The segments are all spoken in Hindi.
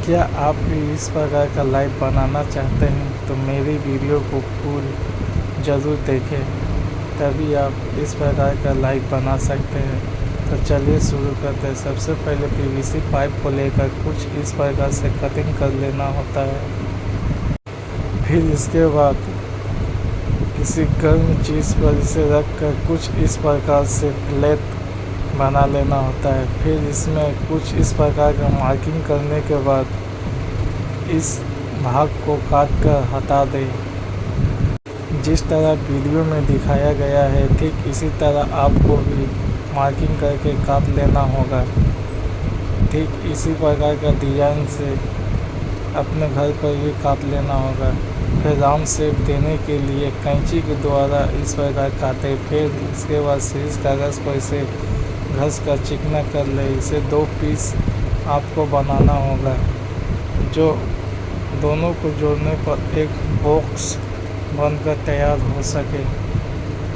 क्या आप भी इस प्रकार का लाइव बनाना चाहते हैं तो मेरी वीडियो को फुल ज़रूर देखें, तभी आप इस प्रकार का लाइव बना सकते हैं। तो चलिए शुरू करते हैं। सबसे पहले पीवीसी पाइप को लेकर कुछ इस प्रकार से कटिंग कर लेना होता है। फिर इसके बाद किसी गर्म चीज़ पर इसे रख कर कुछ इस प्रकार से प्लेट बना लेना होता है। फिर इसमें कुछ इस प्रकार का मार्किंग करने के बाद इस भाग को काट कर हटा दें। जिस तरह वीडियो में दिखाया गया है ठीक इसी तरह आपको भी मार्किंग करके काट लेना होगा। ठीक इसी प्रकार का डिज़ाइन से अपने घर पर भी काट लेना होगा। फिर राउंड शेप देने के लिए कैंची के द्वारा इस प्रकार काटें। फिर इसके बाद सीरीज कागज़ पर इसे घस कर चिकना कर ले। इसे 2 पीस आपको बनाना होगा, जो दोनों को जोड़ने पर एक बॉक्स बनकर तैयार हो सके।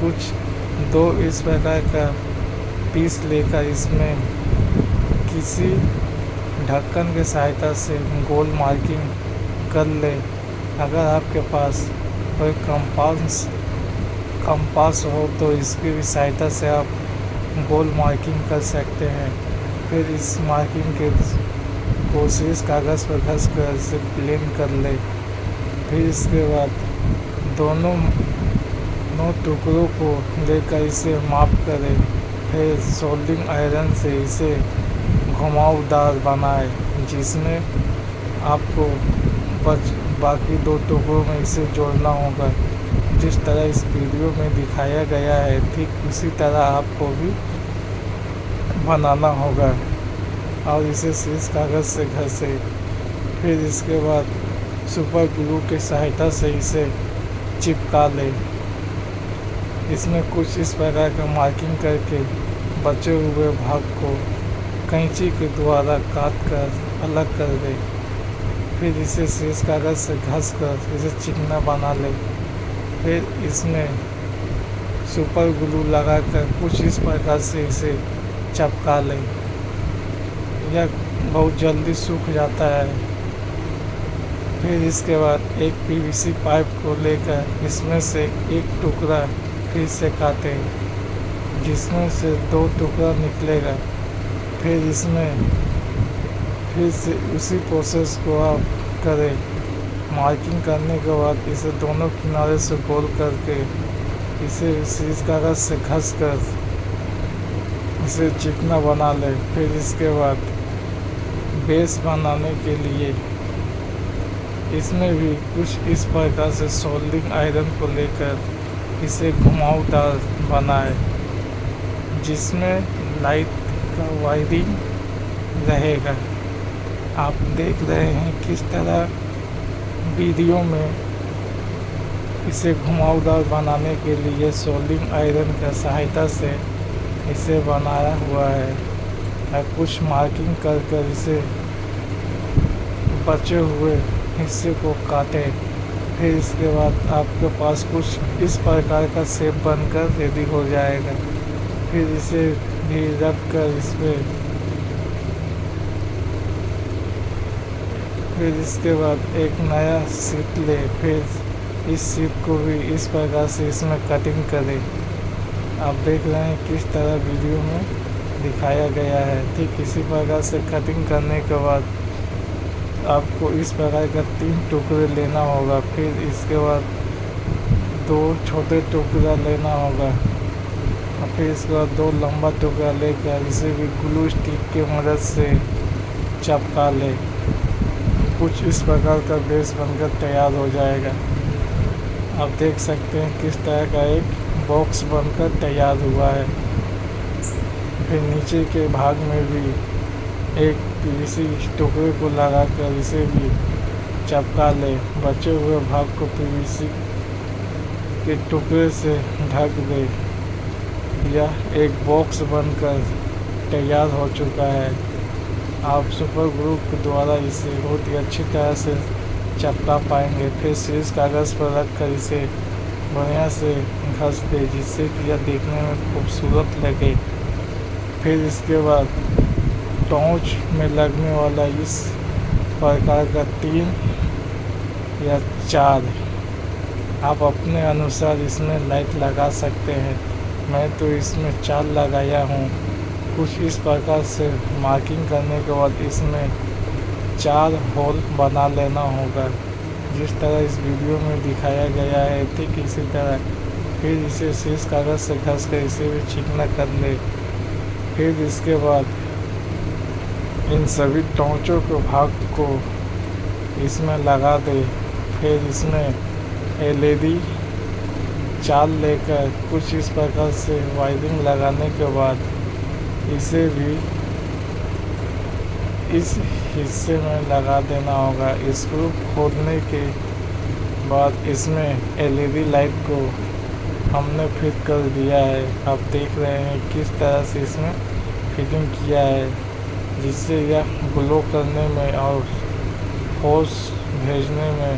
कुछ 2 इस प्रकार का पीस लेकर इसमें किसी ढक्कन की सहायता से गोल मार्किंग कर ले। अगर आपके पास कोई कंपास हो तो इसकी भी सहायता से आप गोल मार्किंग कर सकते हैं। फिर इस मार्किंग के कोशिश कागज़ पर घस कर इसे प्लेन कर ले। फिर इसके बाद दोनों टुकड़ों को लेकर इसे माप करें। फिर सोल्डिंग आयरन से इसे घुमावदार बनाए, जिसमें आपको बाकी 2 टुकड़ों में इसे जोड़ना होगा। जिस तरह इस वीडियो में दिखाया गया है ठीक उसी तरह आपको भी बनाना होगा और इसे सीस कागज़ से घसे। फिर इसके बाद सुपर ग्लू की सहायता से इसे चिपका ले। इसमें कुछ इस प्रकार का मार्किंग करके बचे हुए भाग को कैंची के द्वारा काट कर अलग कर दे। फिर इसे सीस कागज़ से घस कर इसे चिकना बना ले। फिर इसमें सुपर ग्लू लगाकर कुछ इस प्रकार से इसे चिपका ले। यह बहुत जल्दी सूख जाता है। फिर इसके बाद एक पीवीसी पाइप को लेकर इसमें से एक टुकड़ा फिर से काटें, जिसमें से 2 टुकड़ा निकलेगा। फिर इसमें फिर से उसी प्रोसेस को आप करें। मार्किंग करने के बाद इसे दोनों किनारे से गोल करके इसे सीस कागज़ से घस कर इसे चिकना बना ले। फिर इसके बाद बेस बनाने के लिए इसमें भी कुछ इस प्रकार से सोल्डिंग आयरन को लेकर इसे घुमावदार बनाए, जिसमें लाइट का वायरिंग रहेगा। आप देख रहे हैं किस तरह वीडियो में इसे घुमावदार बनाने के लिए सोल्डिंग आयरन का सहायता से इसे बनाया हुआ है। और कुछ मार्किंग कर इसे बचे हुए हिस्से को काटें। फिर इसके बाद आपके पास कुछ इस प्रकार का शेप बनकर रेडी हो जाएगा। फिर इसे भी रख कर फिर इसके बाद एक नया शीट ले। फिर इस शीट को भी इस प्रकार से इसमें कटिंग करें। आप देख रहे हैं किस तरह वीडियो में दिखाया गया है। ठीक इसी प्रकार से कटिंग करने के बाद आपको इस प्रकार का 3 टुकड़े लेना होगा। फिर इसके बाद 2 छोटे टुकड़ा लेना होगा और फिर इसके बाद 2 लंबा टुकड़ा लेकर इसे भी ग्लू स्टिक की मदद से चिपका ले। कुछ इस प्रकार का बेस बनकर तैयार हो जाएगा। आप देख सकते हैं किस तरह का एक बॉक्स बनकर तैयार हुआ है। फिर नीचे के भाग में भी एक पीवीसी टुकड़े को लगाकर इसे भी चिपका ले। बचे हुए भाग को पीवीसी के टुकड़े से ढक दे। यह एक बॉक्स बनकर तैयार हो चुका है। आप सुपर ग्लू के द्वारा इसे बहुत ही अच्छी तरह से चिपका पाएंगे। फिर सीस कागज़ पर रख कर इसे बढ़िया से घस दे, जिससे कि यह देखने में खूबसूरत लगे। फिर इसके बाद टॉर्च में लगने वाला इस प्रकार का 3 या 4 आप अपने अनुसार इसमें लाइट लगा सकते हैं। मैं तो इसमें 4 लगाया हूँ। कुछ इस प्रकार से मार्किंग करने के बाद इसमें 4 होल बना लेना होगा, जिस तरह इस वीडियो में दिखाया गया है ठीक इसी तरह। फिर इसे शीश कागज़ से घस कर इसे भी चिकना कर ले। फिर इसके बाद इन सभी टॉर्चों के भाग को इसमें लगा दे। फिर इसमें LED 4 लेकर कुछ इस प्रकार से वायरिंग लगाने के बाद इसे भी इस हिस्से में लगा देना होगा। स्क्रू खोलने के बाद इसमें LED लाइट को हमने फिट कर दिया है। आप देख रहे हैं किस तरह से इसमें फिटिंग किया है, जिससे यह ग्लो करने में और फोर्स भेजने में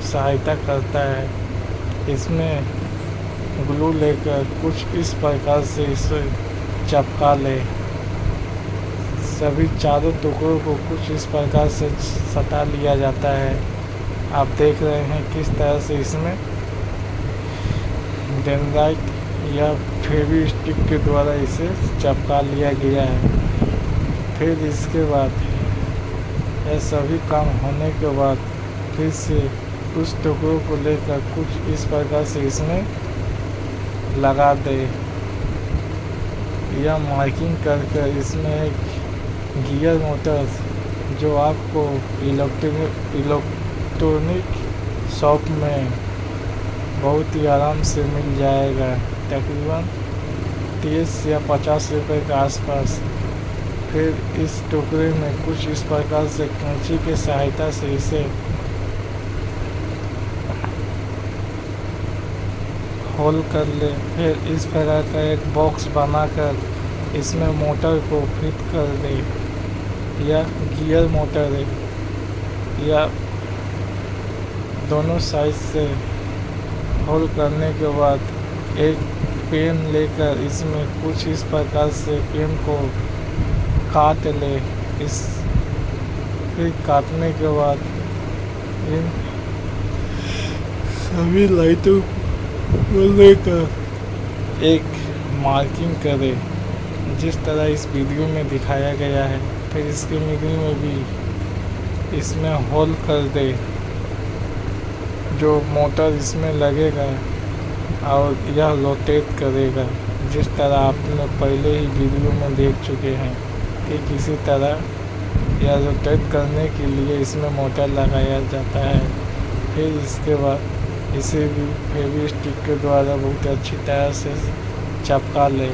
सहायता करता है। इसमें ग्लू लेकर कुछ इस प्रकार से इसे चिपका ले। सभी चारों टुकड़ों को कुछ इस प्रकार से सटा लिया जाता है। आप देख रहे हैं किस तरह से इसमें डेनराइट या फेवी स्टिक के द्वारा इसे चिपका लिया गया है। फिर इसके बाद यह सभी काम होने के बाद फिर से उस टुकड़ों को लेकर कुछ इस प्रकार से इसमें लगा दे। यह मार्किंग कर इसमें एक गियर मोटर जो आपको इलेक्ट्रॉनिक शॉप में बहुत ही आराम से मिल जाएगा, तकरीबन 30 या 50 रुपये के आसपास। फिर इस टुकड़े में कुछ इस प्रकार से कैंची की सहायता से इसे होल कर ले। फिर इस प्रकार का एक बॉक्स बनाकर इसमें मोटर को फिट कर दे, या गियर मोटर है, या दोनों साइड से होल करने के बाद एक पेन लेकर इसमें कुछ इस प्रकार से पेन को काट ले। फिर काटने के बाद इन सभी लाइटों को लेकर एक मार्किंग करे, जिस तरह इस वीडियो में दिखाया गया है। फिर इसके मिडिल में भी इसमें होल कर दे, जो मोटर इसमें लगेगा और यह रोटेट करेगा, जिस तरह आपने पहले ही वीडियो में देख चुके हैं। ठीक इसी तरह यह रोटेट करने के लिए इसमें मोटर लगाया जाता है। फिर इसके बाद इसे भी फेवी स्टिक के द्वारा बहुत अच्छी तरह से चिपका ले।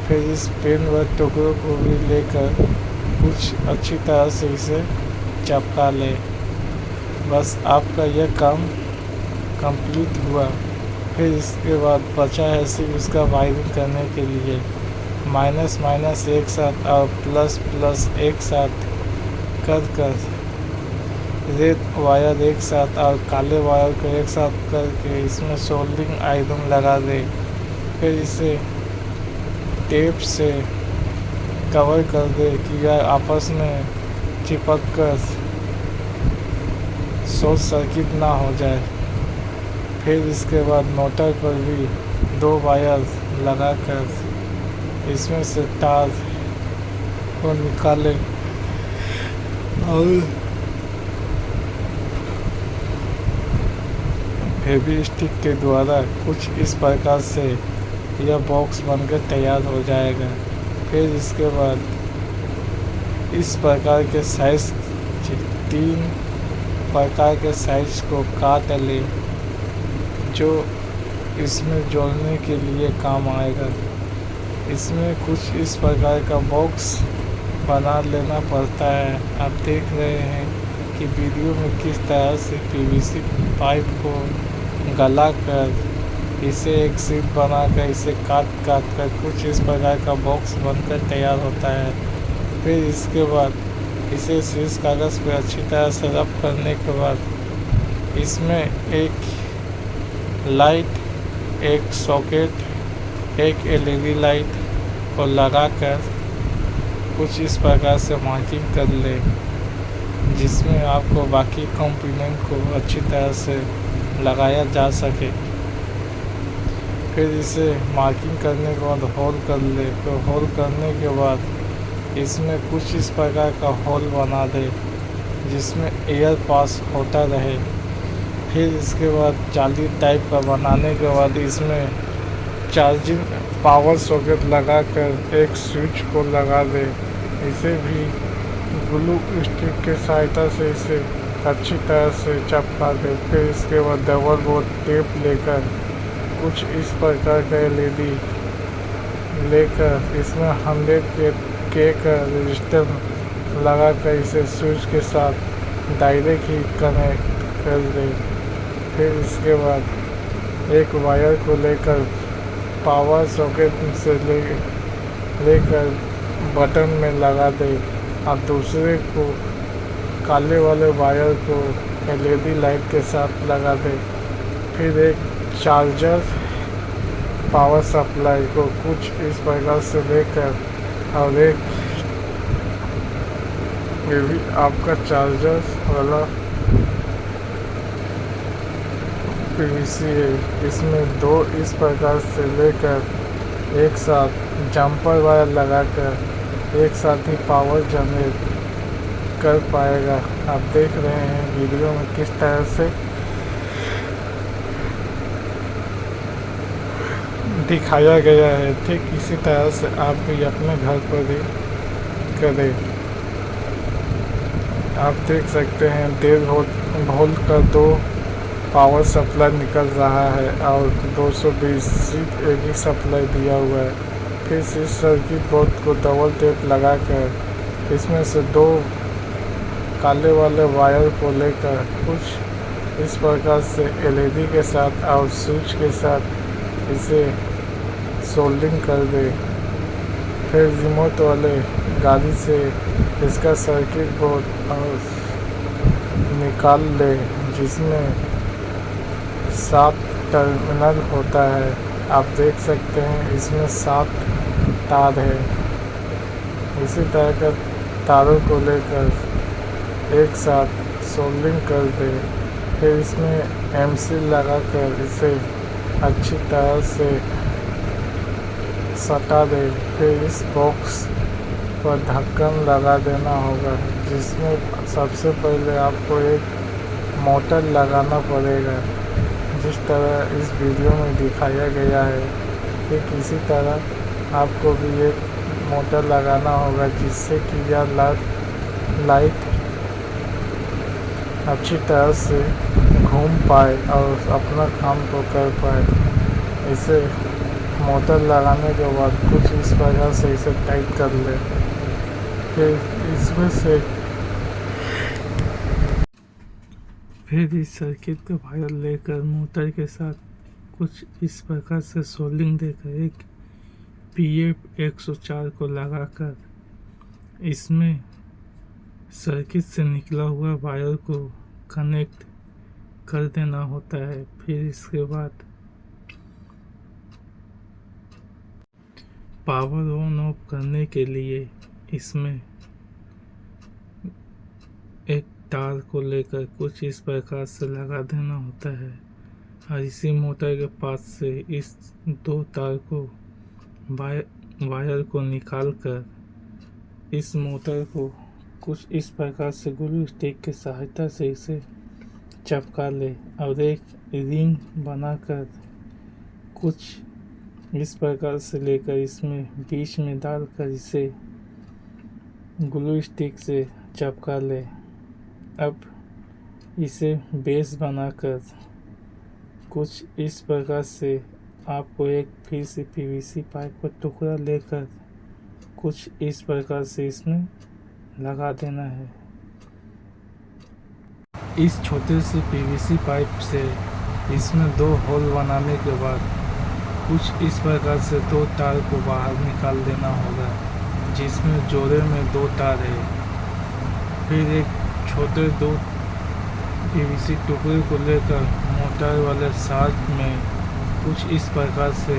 फिर इस पेन व टुकड़ों को भी लेकर कुछ अच्छी तरह से इसे चिपका ले। बस आपका यह काम कंप्लीट हुआ। फिर इसके बाद बचा है सिर्फ उसका वायरिंग करने के लिए। माइनस माइनस एक साथ और प्लस प्लस एक साथ कर रेड वायर एक साथ और काले वायर को एक साथ करके इसमें सोल्डरिंग आयरन लगा दे। फिर इसे टेप से कवर कर दे कि यह आपस में चिपक कर शॉर्ट सर्किट ना हो जाए। फिर इसके बाद मोटर पर भी 2 वायर लगाकर इसमें से तार को निकाले और फेवी स्टिक के द्वारा कुछ इस प्रकार से यह बॉक्स बनकर तैयार हो जाएगा। फिर इसके बाद इस प्रकार के साइज 3 प्रकार के साइज को काट ले, जो इसमें जोड़ने के लिए काम आएगा। इसमें कुछ इस प्रकार का बॉक्स बना लेना पड़ता है। आप देख रहे हैं कि वीडियो में किस तरह से PVC पाइप को गला कर इसे एक सीट बनाकर इसे काट कर कुछ इस प्रकार का बॉक्स बनकर तैयार होता है। फिर इसके बाद इसे शीश कागज़ पर अच्छी तरह से रब करने के बाद इसमें एक लाइट, एक सॉकेट, एक LED लाइट को लगाकर कुछ इस प्रकार से मार्किंग कर ले जिसमें आपको बाकी कंपोनेंट को अच्छी तरह से लगाया जा सके। फिर इसे मार्किंग करने के बाद होल कर ले। फिर होल करने के बाद इसमें कुछ इस प्रकार का होल बना दे जिसमें एयर पास होता रहे। फिर इसके बाद जाली टाइप का बनाने के बाद इसमें चार्जिंग पावर सॉकेट लगाकर एक स्विच को लगा दे। इसे भी ग्लू स्टिक के सहायता से इसे अच्छी तरह से चिपका दे। फिर इसके बाद डबल बोर्ड टेप लेकर कुछ इस प्रकार का LED लेकर इसमें 100K का रजिस्टर लगाकर इसे स्विच के साथ डायरेक्ट ही कनेक्ट कर दे। फिर इसके बाद एक वायर को लेकर पावर सॉकेट से लेकर बटन में लगा दे और दूसरे को काले वाले वायर को LED लाइट के साथ लगा दे। फिर एक चार्जर पावर सप्लाई को कुछ इस प्रकार से लेकर और एक ये भी आपका चार्जर वाला PVC है। इसमें दो इस प्रकार से लेकर एक साथ जंपर वायर लगाकर एक साथ ही पावर जनरेट कर पाएगा। आप देख रहे हैं वीडियो में किस तरह से दिखाया गया है। ठीक इसी तरह से आप भी अपने घर पर भी करें। आप देख सकते हैं 1.5 वोल्ट का 2 पावर सप्लाई निकल रहा है और 220 AC सप्लाई दिया हुआ है। फिर इस सर्किट बोर्ड को डबल टेप लगाकर इसमें से 2 काले वाले वायर को लेकर कुछ इस प्रकार से LED के साथ और स्विच के साथ इसे सोल्डिंग कर दे। फिर रिमोट वाले गाड़ी से इसका सर्किट बोर्ड और निकाल ले जिसमें 7 टर्मिनल होता है। आप देख सकते हैं इसमें 7 तार है। इसी तरह का तारों को लेकर एक साथ सोल्डिंग कर दे। फिर इसमें MC लगाकर इसे अच्छी तरह से सटा दे। फिर इस बॉक्स पर ढक्कन लगा देना होगा जिसमें सबसे पहले आपको एक मोटर लगाना पड़ेगा जिस तरह इस वीडियो में दिखाया गया है। फिर किसी तरह आपको भी एक मोटर लगाना होगा जिससे कि यह लाइट अच्छी तरह से घूम पाए और अपना काम को कर पाए। इसे मोटर लगाने के बाद कुछ इस प्रकार से इसे टाइट कर ले। फिर इस सर्किट का वायर लेकर मोटर के साथ कुछ इस प्रकार से सोल्डिंग देकर एक PF104 को लगाकर इसमें सर्किट से निकला हुआ वायर को कनेक्ट कर देना होता है। फिर इसके बाद पावर ऑन ऑफ करने के लिए इसमें एक तार को लेकर कुछ इस प्रकार से लगा देना होता है और इसी मोटर के पास से इस 2 तार को वायर को निकाल कर इस मोटर को कुछ इस प्रकार से ग्लू स्टिक की सहायता से इसे चिपका ले और एक रिंग बनाकर कुछ इस प्रकार से लेकर इसमें बीच में डालकर इसे ग्लू स्टिक से चिपका ले। अब इसे बेस बनाकर कुछ इस प्रकार से आपको एक फिर से PVC पाइप का टुकड़ा लेकर कुछ इस प्रकार से इसमें लगा देना है। इस छोटे से PVC पाइप से इसमें 2 होल बनाने के बाद कुछ इस प्रकार से 2 तार को बाहर निकाल देना होगा जिसमें जोड़े में 2 तार है। फिर एक छोटे 2 PVC टुकड़े को लेकर मोटर वाले शाफ्ट में कुछ इस प्रकार से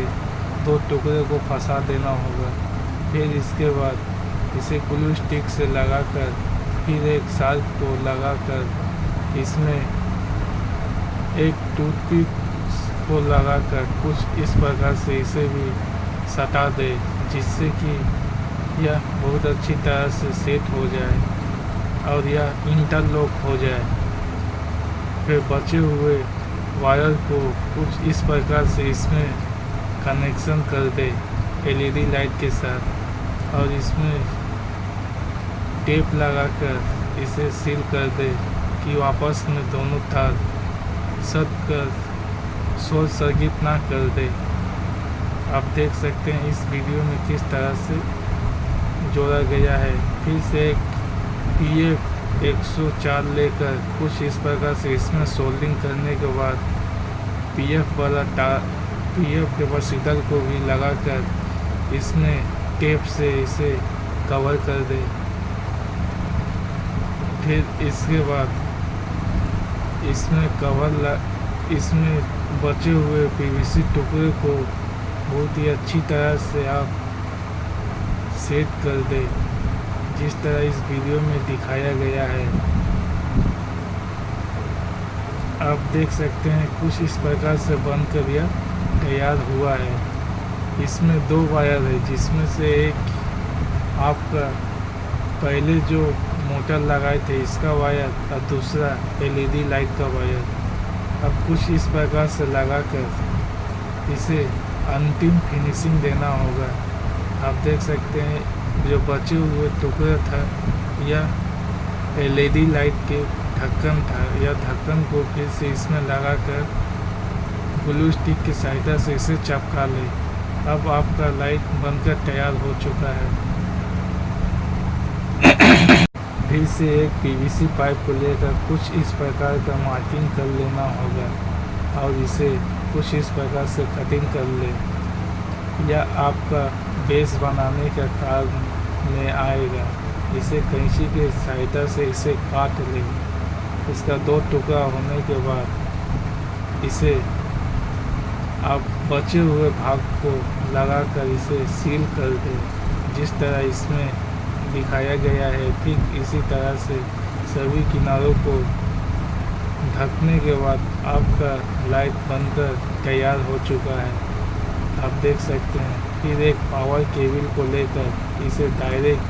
2 टुकड़े को फंसा देना होगा। फिर इसके बाद इसे ग्लू स्टिक से लगाकर फिर एक शार्प को लगाकर इसमें एक टूथपिक को लगाकर कुछ इस प्रकार से इसे भी सटा दे, जिससे कि यह बहुत अच्छी तरह से सेट हो जाए और यह इंटरलॉक हो जाए। फिर बचे हुए वायर को कुछ इस प्रकार से इसमें कनेक्शन कर दे एलईडी लाइट के साथ और इसमें टेप लगाकर इसे सील कर दे कि आपस में दोनों तार सट कर शॉर्ट सर्किट ना कर दे। आप देख सकते हैं इस वीडियो में किस तरह से जोड़ा गया है। फिर से एक PF 104 लेकर कुछ इस प्रकार से इसमें सोल्डिंग करने के बाद PF कैपेसिटर को भी लगाकर इसमें टेप से इसे कवर कर दे। फिर इसके बाद इसमें बचे हुए PVC टुकड़े को बहुत ही अच्छी तरह से आप सेट कर दे, जिस तरह इस वीडियो में दिखाया गया है। आप देख सकते हैं कुछ इस प्रकार से बनकर यह तैयार हुआ है। इसमें 2 वायर है, जिसमें से एक आपका पहले जो मोटर लगाए थे इसका वायर और दूसरा LED लाइट का वायर। अब कुछ इस प्रकार से लगाकर इसे अंतिम फिनिशिंग देना होगा। आप देख सकते हैं जो बचे हुए टुकड़े था यह LED लाइट के ढक्कन था। यह ढक्कन को फिर से इसमें लगाकर ग्लू स्टिक की सहायता से इसे चिपका ले। अब आपका लाइट बनकर तैयार हो चुका है। फिर से एक PVC पाइप को लेकर कुछ इस प्रकार का मार्किंग कर लेना होगा और इसे कुछ इस प्रकार से कटिंग कर ले। यह आपका बेस बनाने का काम में आएगा। इसे कैंची की सहायता से इसे काट ले। इसका 2 टुकड़ा होने के बाद इसे आप बचे हुए भाग को लगाकर इसे सील कर दें, जिस तरह इसमें दिखाया गया है। ठीक इसी तरह से सभी किनारों को ढकने के बाद आपका लाइट बनकर तैयार हो चुका है। आप देख सकते हैं। फिर एक पावर केबल को लेकर इसे डायरेक्ट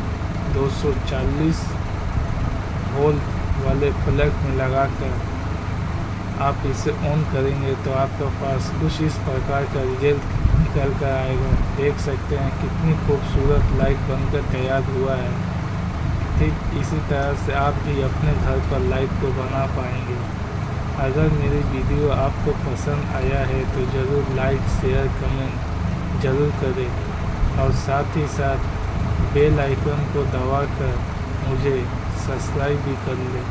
240 वोल्ट वाले प्लग में लगाकर आप इसे ऑन करेंगे तो आपके पास कुछ इस प्रकार का रिजल्ट निकल कर आएगा। देख सकते हैं कितनी खूबसूरत लाइट बनकर तैयार हुआ है। ठीक इसी तरह से आप भी अपने घर पर लाइट को बना पाएंगे। अगर मेरी वीडियो आपको पसंद आया है तो ज़रूर लाइक, शेयर, कमेंट ज़रूर करें और साथ ही साथ बेल आइकन को दबाकर मुझे सब्सक्राइब भी कर लें।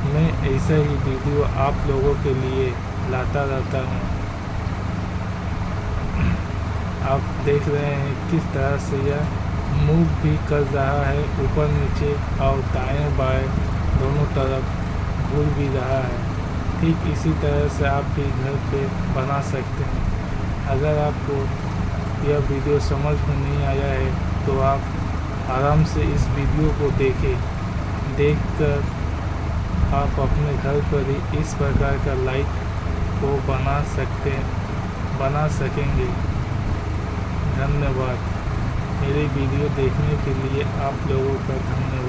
मैं ऐसा ही वीडियो आप लोगों के लिए लाता रहता हूँ। आप देख रहे हैं किस तरह से यह मूव भी कर रहा है, ऊपर नीचे और दाएं बाएं दोनों तरफ घूम भी रहा है। ठीक इसी तरह से आप भी घर पे बना सकते हैं। अगर आपको यह वीडियो समझ में नहीं आया है तो आप आराम से इस वीडियो को देखकर आप अपने घर पर ही इस प्रकार का लाइट को बना सकेंगे। धन्यवाद। मेरी वीडियो देखने के लिए आप लोगों का धन्यवाद।